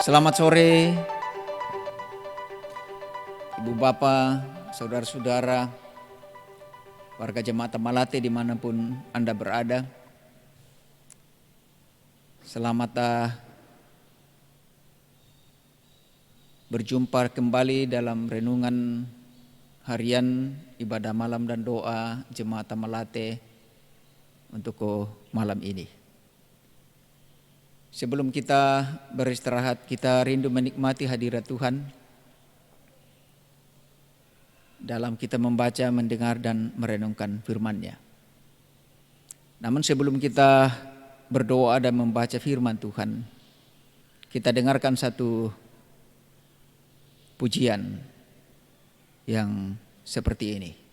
Selamat sore, Ibu Bapak, Saudara-saudara, warga Jemaat Tamalate dimanapun Anda berada. Selamat berjumpa kembali dalam renungan harian ibadah malam dan doa Jemaat Tamalate untuk malam ini. Sebelum kita beristirahat, kita rindu menikmati hadirat Tuhan dalam kita membaca, mendengar, dan merenungkan firman-Nya. Namun sebelum kita berdoa dan membaca firman Tuhan, kita dengarkan satu pujian yang seperti ini.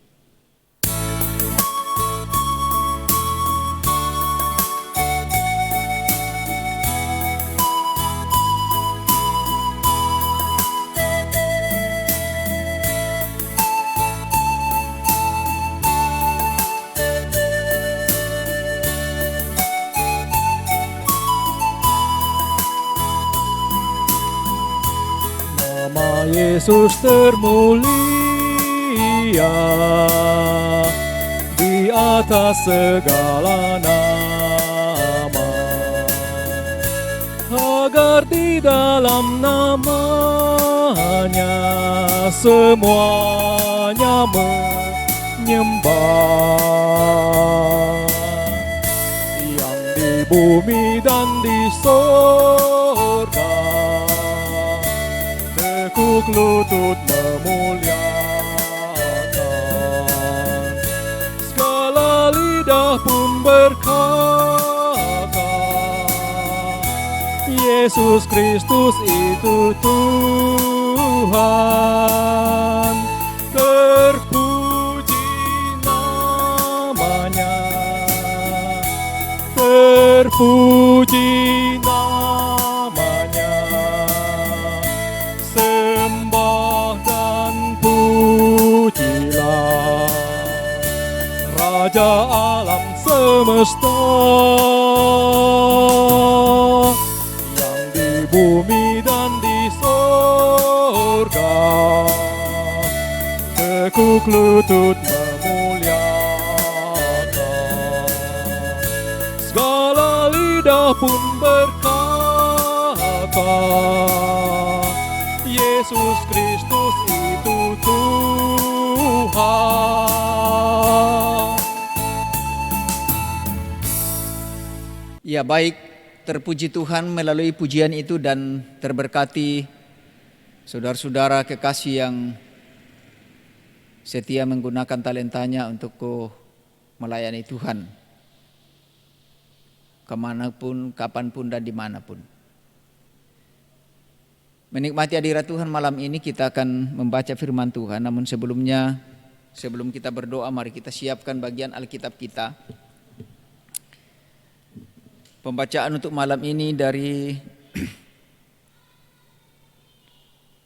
Nama Yesus termulia di atas segala nama, agar di dalam namanya semuanya menyembah, yang di bumi dan di sorga tekuk lutut memuliakan, segala lidah pun berkata, Yesus Kristus itu Tuhan. Terpuji namanya, terpuji namanya, sembah dan pujilah Raja alam semesta, yang di bumi dan di sorga tekuk lutut memuliakan, segala lidah pun berkata, Yesus Kristus itu Tuhan. Ya baik, terpuji Tuhan melalui pujian itu dan terberkati saudara-saudara kekasih yang setia menggunakan talentanya untuk melayani Tuhan kemanapun, kapanpun, dan dimanapun. Menikmati hadirat Tuhan malam ini kita akan membaca firman Tuhan. Namun sebelumnya, sebelum kita berdoa, mari kita siapkan bagian Alkitab kita. Pembacaan untuk malam ini dari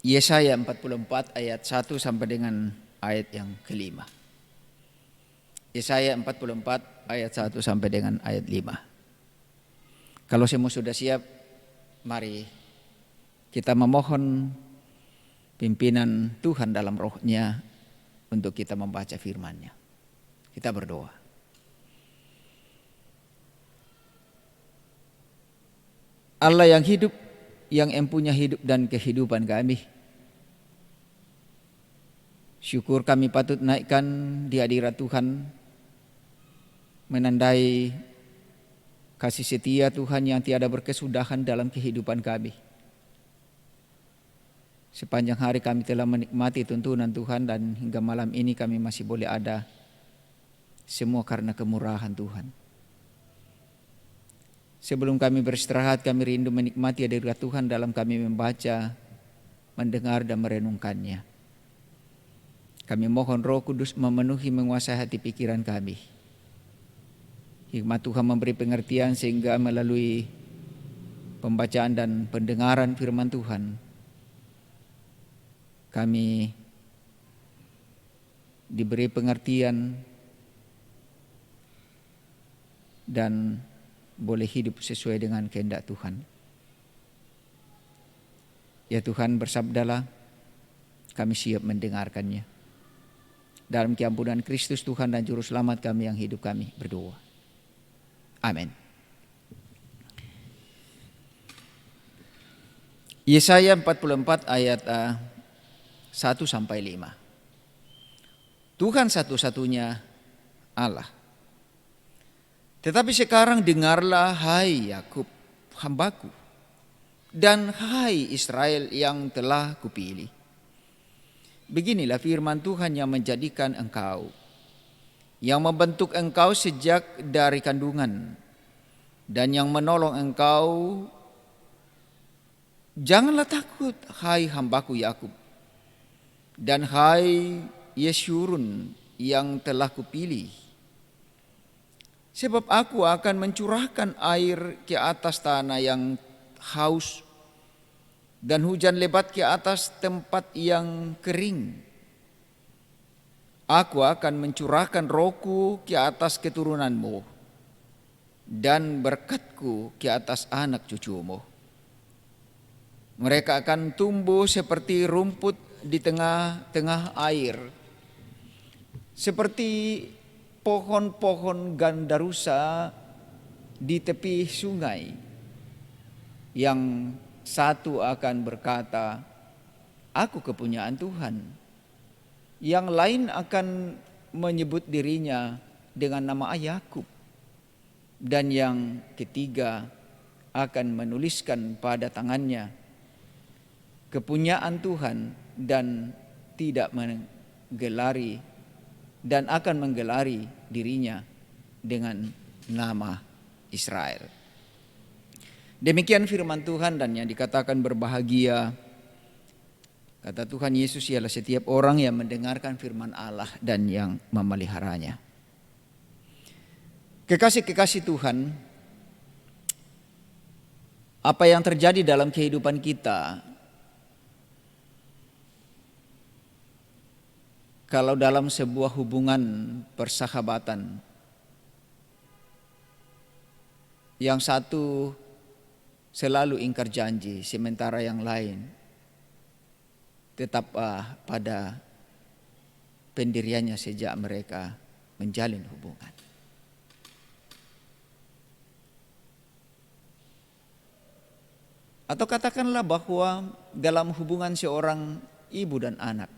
Yesaya 44 ayat 1 sampai dengan ayat yang kelima. Yesaya 44 ayat 1 sampai dengan ayat 5. Kalau semua sudah siap, mari kita memohon pimpinan Tuhan dalam rohnya untuk kita membaca firman-Nya. Kita berdoa. Allah yang hidup, yang empunya hidup dan kehidupan kami, syukur kami patut naikkan di hadirat Tuhan, menandai kasih setia Tuhan yang tiada berkesudahan dalam kehidupan kami. Sepanjang hari kami telah menikmati tuntunan Tuhan dan hingga malam ini kami masih boleh ada, semua karena kemurahan Tuhan. Sebelum kami beristirahat, kami rindu menikmati hadirat Tuhan dalam kami membaca, mendengar, dan merenungkannya. Kami mohon Roh Kudus memenuhi, menguasai hati pikiran kami. Hikmat Tuhan memberi pengertian sehingga melalui pembacaan dan pendengaran firman Tuhan, kami diberi pengertian dan boleh hidup sesuai dengan kehendak Tuhan. Ya Tuhan, bersabdalah, kami siap mendengarkannya. Dalam keampunan Kristus Tuhan dan Juru Selamat kami yang hidup, kami berdoa. Amin. Yesaya 44 ayat 1-5. Tuhan satu-satunya Allah. Tetapi sekarang dengarlah, hai Yakub, hambaku, dan hai Israel yang telah kupilih. Beginilah firman Tuhan yang menjadikan engkau, yang membentuk engkau sejak dari kandungan, dan yang menolong engkau. Janganlah takut, hai hambaku Yakub, dan hai Yeshurun yang telah kupilih. Sebab aku akan mencurahkan air ke atas tanah yang haus, dan hujan lebat ke atas tempat yang kering. Aku akan mencurahkan rohku ke atas keturunanmu, dan berkatku ke atas anak cucumu. Mereka akan tumbuh seperti rumput di tengah-tengah air, seperti pohon-pohon gandarusa di tepi sungai. Yang satu akan berkata, aku kepunyaan Tuhan. Yang lain akan menyebut dirinya dengan nama Yakub. Dan yang ketiga akan menuliskan pada tangannya kepunyaan Tuhan, dan tidak menggelari dan akan menggelari dirinya dengan nama Israel. Demikian firman Tuhan, dan yang dikatakan berbahagia, kata Tuhan Yesus, ialah setiap orang yang mendengarkan firman Allah dan yang memeliharanya. Kekasih-kekasih Tuhan, apa yang terjadi dalam kehidupan kita, kalau dalam sebuah hubungan persahabatan, yang satu selalu ingkar janji, sementara yang lain tetap pada pendiriannya sejak mereka menjalin hubungan. Atau katakanlah bahwa dalam hubungan seorang ibu dan anak,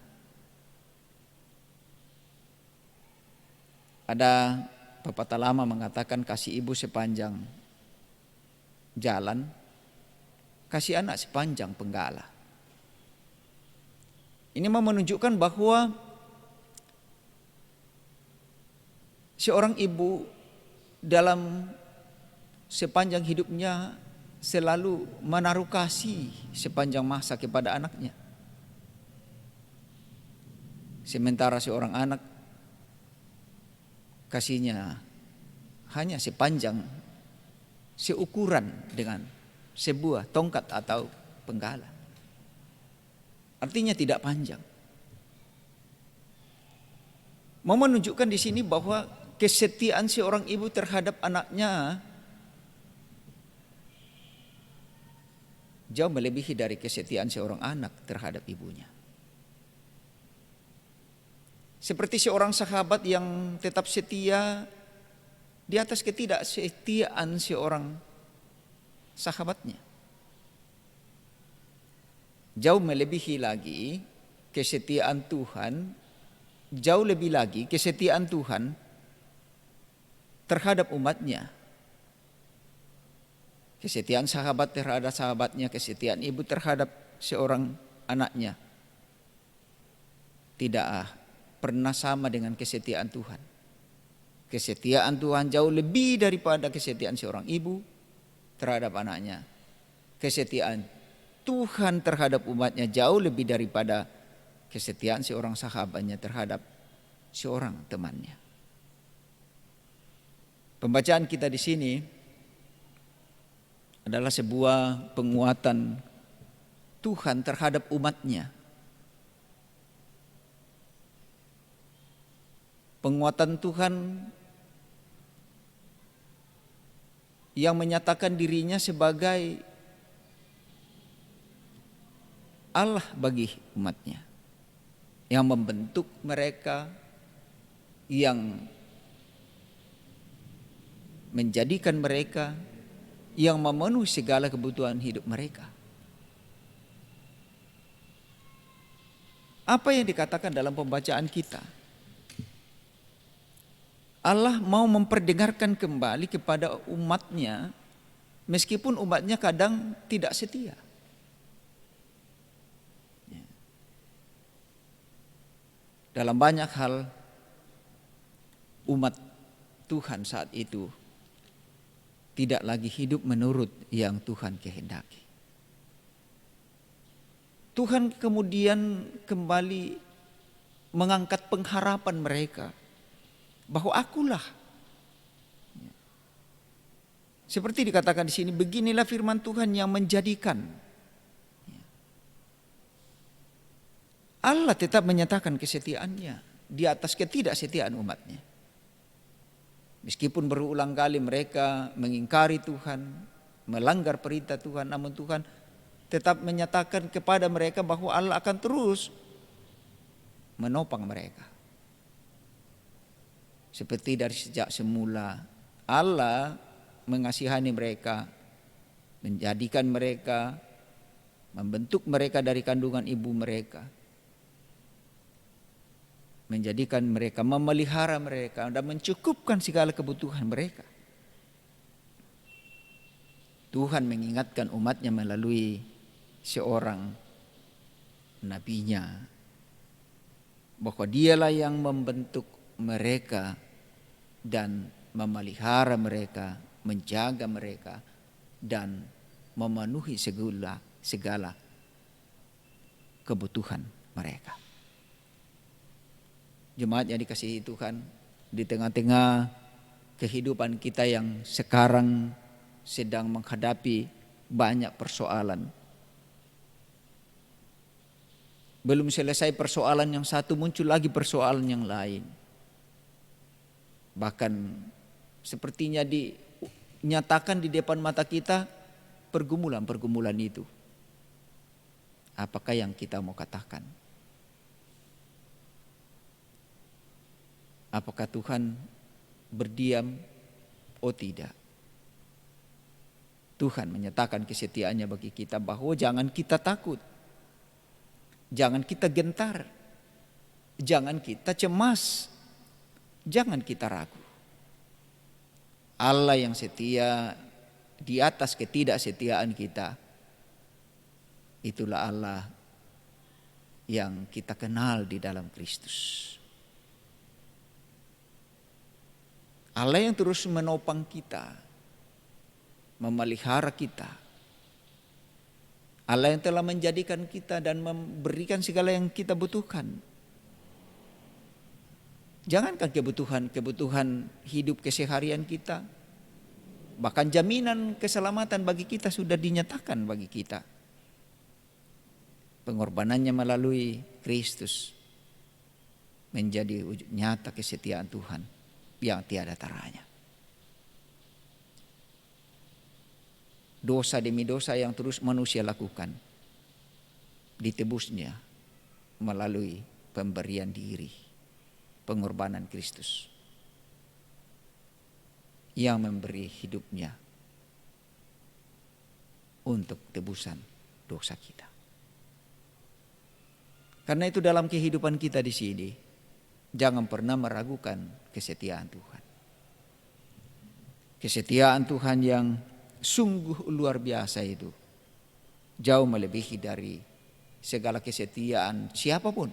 ada pepatah lama mengatakan, kasih ibu sepanjang jalan, kasih anak sepanjang penggala. Ini mau menunjukkan bahwa seorang ibu dalam sepanjang hidupnya selalu menaruh kasih sepanjang masa kepada anaknya. Sementara seorang anak kasihnya hanya sepanjang, seukuran dengan sebuah tongkat atau penggala. Artinya tidak panjang. Mau menunjukkan di sini bahwa kesetiaan seorang ibu terhadap anaknya jauh melebihi dari kesetiaan seorang anak terhadap ibunya. Seperti seorang sahabat yang tetap setia di atas ketidaksetiaan seorang sahabatnya. Jauh melebihi lagi kesetiaan Tuhan, jauh lebih lagi kesetiaan Tuhan terhadap umatnya. Kesetiaan sahabat terhadap sahabatnya, kesetiaan ibu terhadap seorang anaknya tidak pernah sama dengan kesetiaan Tuhan. Kesetiaan Tuhan jauh lebih daripada kesetiaan seorang ibu terhadap anaknya. Kesetiaan Tuhan terhadap umatnya jauh lebih daripada kesetiaan seorang sahabatnya terhadap seorang temannya. Pembacaan kita di sini adalah sebuah penguatan Tuhan terhadap umatnya. Penguatan Tuhan yang menyatakan dirinya sebagai Allah bagi umatnya, yang membentuk mereka, yang menjadikan mereka, yang memenuhi segala kebutuhan hidup mereka. Apa yang dikatakan dalam pembacaan kita? Allah mau memperdengarkan kembali kepada umatnya, meskipun umatnya kadang tidak setia. Dalam banyak hal umat Tuhan saat itu tidak lagi hidup menurut yang Tuhan kehendaki. Tuhan kemudian kembali mengangkat pengharapan mereka bahwa akulah. Seperti dikatakan di sini, beginilah firman Tuhan yang menjadikan. Allah tetap menyatakan kesetiaannya di atas ketidaksetiaan umatnya. Meskipun berulang kali mereka mengingkari Tuhan, melanggar perintah Tuhan, namun Tuhan tetap menyatakan kepada mereka bahwa Allah akan terus menopang mereka. Seperti dari sejak semula Allah mengasihani mereka, menjadikan mereka, membentuk mereka dari kandungan ibu mereka, menjadikan mereka, memelihara mereka, dan mencukupkan segala kebutuhan mereka. Tuhan mengingatkan umatnya melalui seorang nabinya bahwa dialah yang membentuk mereka dan memelihara mereka, menjaga mereka, dan memenuhi segala kebutuhan mereka. Jemaat yang dikasihi Tuhan, di tengah-tengah kehidupan kita yang sekarang sedang menghadapi banyak persoalan. Belum selesai persoalan yang satu, muncul lagi persoalan yang lain. Bahkan sepertinya dinyatakan di depan mata kita pergumulan-pergumulan itu. Apakah yang kita mau katakan? Apakah Tuhan berdiam? Oh tidak. Tuhan menyatakan kesetiaannya bagi kita bahwa jangan kita takut. Jangan kita gentar. Jangan kita cemas. Jangan kita ragu. Allah yang setia di atas ketidaksetiaan kita. Itulah Allah yang kita kenal di dalam Kristus. Allah yang terus menopang kita, memelihara kita. Allah yang telah menjadikan kita dan memberikan segala yang kita butuhkan. Jangankan kebutuhan hidup keseharian kita, bahkan jaminan keselamatan bagi kita sudah dinyatakan bagi kita. Pengorbanannya melalui Kristus menjadi wujud nyata kesetiaan Tuhan yang tiada taranya. Dosa demi dosa yang terus manusia lakukan ditebusnya melalui pemberian diri, pengorbanan Kristus yang memberi hidupnya untuk tebusan dosa kita. Karena itu dalam kehidupan kita di sini, jangan pernah meragukan kesetiaan Tuhan. Kesetiaan Tuhan yang sungguh luar biasa itu jauh melebihi dari segala kesetiaan siapapun.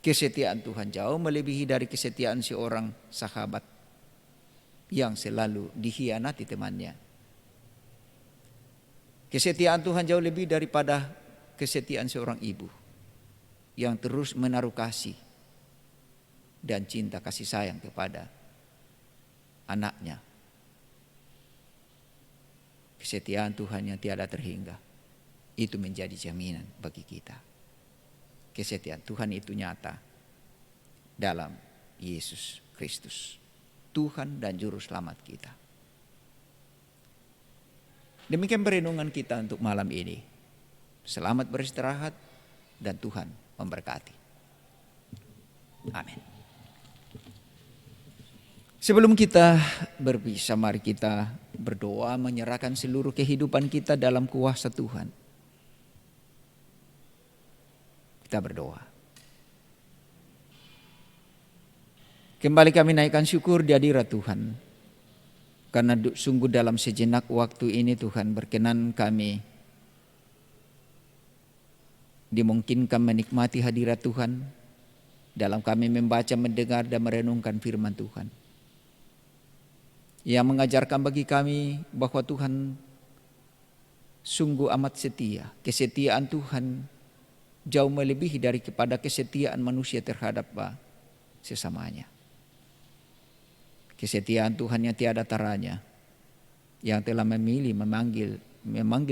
Kesetiaan Tuhan jauh melebihi dari kesetiaan seorang sahabat yang selalu dikhianati temannya. Kesetiaan Tuhan jauh lebih daripada kesetiaan seorang ibu yang terus menaruh kasih dan cinta kasih sayang kepada anaknya. Kesetiaan Tuhan yang tiada terhingga itu menjadi jaminan bagi kita. Kesetiaan Tuhan itu nyata dalam Yesus Kristus, Tuhan dan Juru Selamat kita. Demikian perenungan kita untuk malam ini. Selamat beristirahat dan Tuhan memberkati. Amin. Sebelum kita berpisah, mari kita berdoa menyerahkan seluruh kehidupan kita dalam kuasa Tuhan. Kita berdoa. Kembali kami naikkan syukur di hadirat Tuhan. Karena sungguh dalam sejenak waktu ini Tuhan berkenan kami dimungkinkan menikmati hadirat Tuhan. Dalam kami membaca, mendengar dan merenungkan firman Tuhan. Yang mengajarkan bagi kami bahwa Tuhan sungguh amat setia. Kesetiaan Tuhan jauh melebihi daripada kesetiaan manusia terhadap sesamanya. Kesetiaan Tuhan yang tiada taranya, yang telah memanggil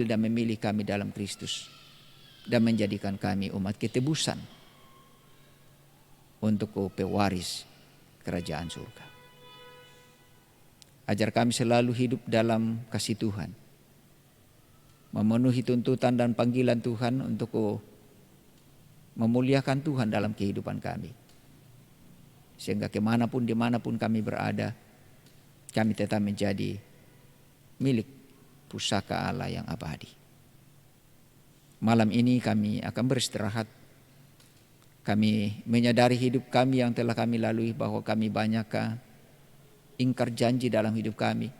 dan memilih kami dalam Kristus dan menjadikan kami umat ketebusan untuk pewaris kerajaan surga. Ajar kami selalu hidup dalam kasih Tuhan, memenuhi tuntutan dan panggilan Tuhan untuk memuliakan Tuhan dalam kehidupan kami. Sehingga dimanapun kami berada, kami tetap menjadi milik pusaka Allah yang abadi. Malam ini kami akan beristirahat. Kami menyadari hidup kami yang telah kami lalui bahwa kami banyak ingkar janji dalam hidup kami.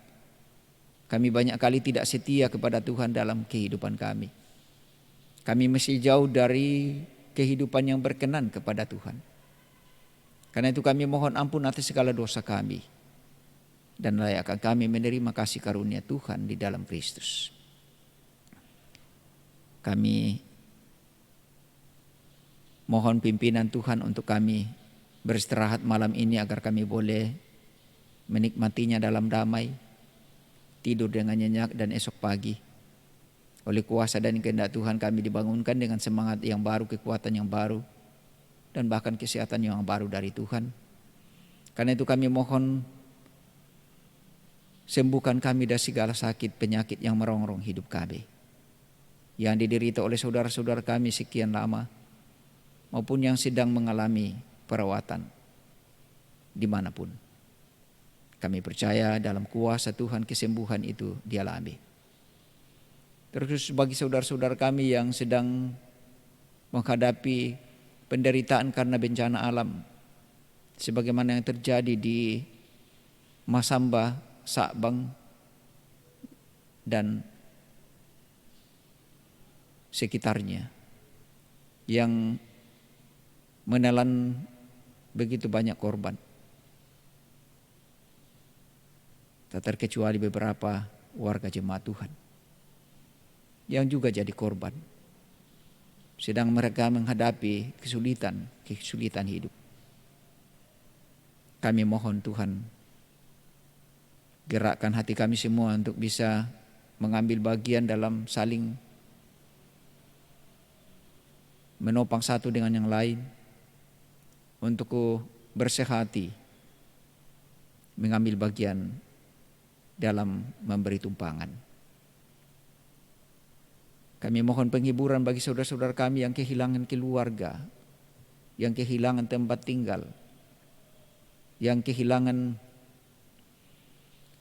Kami banyak kali tidak setia kepada Tuhan dalam kehidupan kami. Kami masih jauh dari kehidupan yang berkenan kepada Tuhan. Karena itu kami mohon ampun atas segala dosa kami. Dan layakkan kami menerima kasih karunia Tuhan di dalam Kristus. Kami mohon pimpinan Tuhan untuk kami beristirahat malam ini agar kami boleh menikmatinya dalam damai, tidur dengan nyenyak dan esok pagi. Oleh kuasa dan kehendak Tuhan kami dibangunkan dengan semangat yang baru, kekuatan yang baru, dan bahkan kesehatan yang baru dari Tuhan. Karena itu kami mohon sembuhkan kami dari segala sakit penyakit yang merongrong hidup kami, yang diderita oleh saudara-saudara kami sekian lama, maupun yang sedang mengalami perawatan dimanapun. Kami percaya dalam kuasa Tuhan kesembuhan itu dialami. Terus bagi saudara-saudara kami yang sedang menghadapi penderitaan karena bencana alam, sebagaimana yang terjadi di Masamba, Sabang, dan sekitarnya, yang menelan begitu banyak korban. Tak terkecuali beberapa warga jemaat Tuhan yang juga jadi korban, sedang mereka menghadapi kesulitan hidup. Kami mohon Tuhan, gerakkan hati kami semua untuk bisa mengambil bagian dalam saling menopang satu dengan yang lain, untuk bersehati mengambil bagian dalam memberi tumpangan. Kami mohon penghiburan bagi saudara-saudara kami yang kehilangan keluarga, yang kehilangan tempat tinggal, yang kehilangan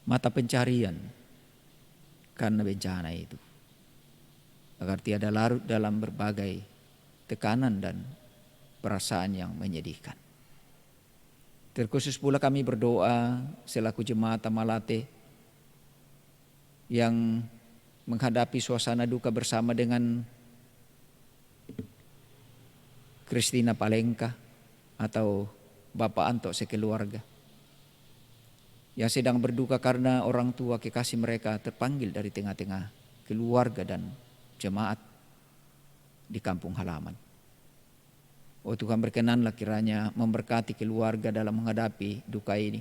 mata pencarian karena bencana itu, agar tiada larut dalam berbagai tekanan dan perasaan yang menyedihkan. Terkhusus pula kami berdoa selaku jemaat Tamalate yang menghadapi suasana duka bersama dengan Kristina Palengka atau Bapak Anto sekeluarga, yang sedang berduka karena orang tua kekasih mereka terpanggil dari tengah-tengah keluarga dan jemaat di kampung halaman. Oh Tuhan, berkenanlah kiranya memberkati keluarga dalam menghadapi duka ini,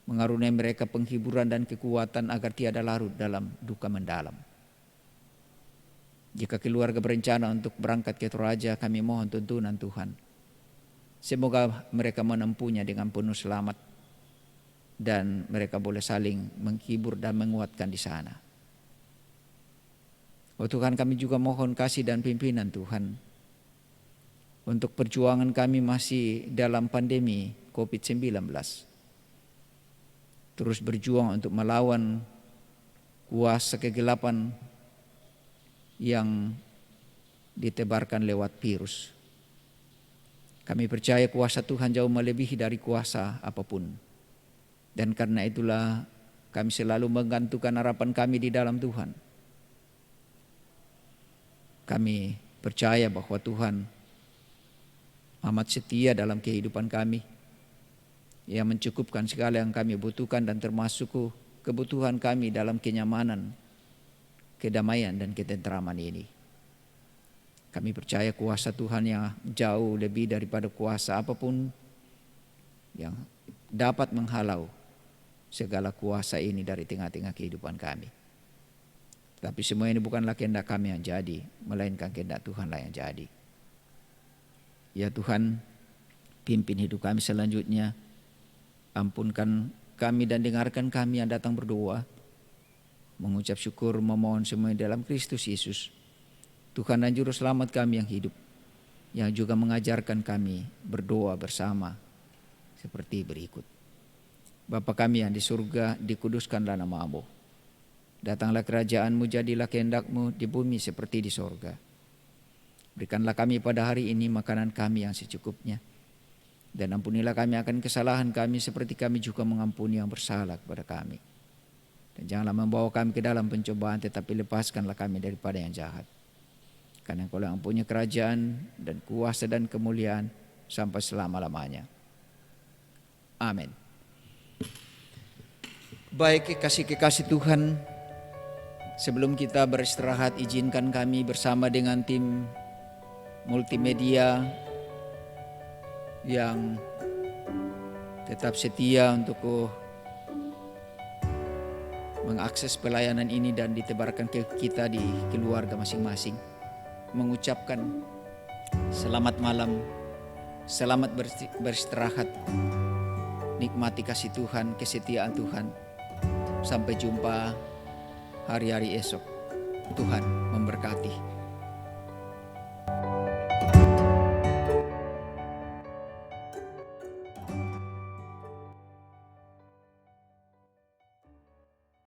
mengaruniai mereka penghiburan dan kekuatan agar tiada larut dalam duka mendalam. Jika keluarga berencana untuk berangkat ke Toraja, kami mohon tuntunan Tuhan. Semoga mereka menempuhnya dengan penuh selamat dan mereka boleh saling menghibur dan menguatkan di sana. Oh Tuhan, kami juga mohon kasih dan pimpinan Tuhan. Untuk perjuangan kami masih dalam pandemi COVID-19. Terus berjuang untuk melawan kuasa kegelapan yang ditebarkan lewat virus. Kami percaya kuasa Tuhan jauh melebihi dari kuasa apapun. Dan karena itulah kami selalu menggantungkan harapan kami di dalam Tuhan. Kami percaya bahwa Tuhan amat setia dalam kehidupan kami. Ia mencukupkan segala yang kami butuhkan dan termasuk kebutuhan kami dalam kenyamanan, kedamaian dan ketentraman ini. Kami percaya kuasa Tuhan yang jauh lebih daripada kuasa apapun yang dapat menghalau segala kuasa ini dari tengah-tengah kehidupan kami. Tapi semua ini bukanlah kehendak kami yang jadi, melainkan kehendak Tuhanlah yang jadi. Ya Tuhan, pimpin hidup kami selanjutnya. Ampunkan kami dan dengarkan kami yang datang berdoa. Mengucap syukur memohon semua dalam Kristus Yesus, Tuhan dan Juru Selamat kami yang hidup, yang juga mengajarkan kami berdoa bersama seperti berikut. Bapa kami yang di surga, dikuduskanlah nama-Mu. Datanglah kerajaan-Mu, jadilah kehendak-Mu di bumi seperti di sorga. Berikanlah kami pada hari ini makanan kami yang secukupnya. Dan ampunilah kami akan kesalahan kami seperti kami juga mengampuni yang bersalah kepada kami. Dan janganlah membawa kami ke dalam pencobaan, tetapi lepaskanlah kami daripada yang jahat. Karena Engkau yang punya kerajaan dan kuasa dan kemuliaan sampai selama-lamanya. Amin. Baik kekasih-kekasih Tuhan, sebelum kita beristirahat, izinkan kami bersama dengan tim multimedia yang tetap setia untuk mengakses pelayanan ini dan ditebarkan ke kita di keluarga masing-masing, mengucapkan selamat malam, selamat beristirahat, nikmati kasih Tuhan, kesetiaan Tuhan. Sampai jumpa hari-hari esok. Tuhan memberkati.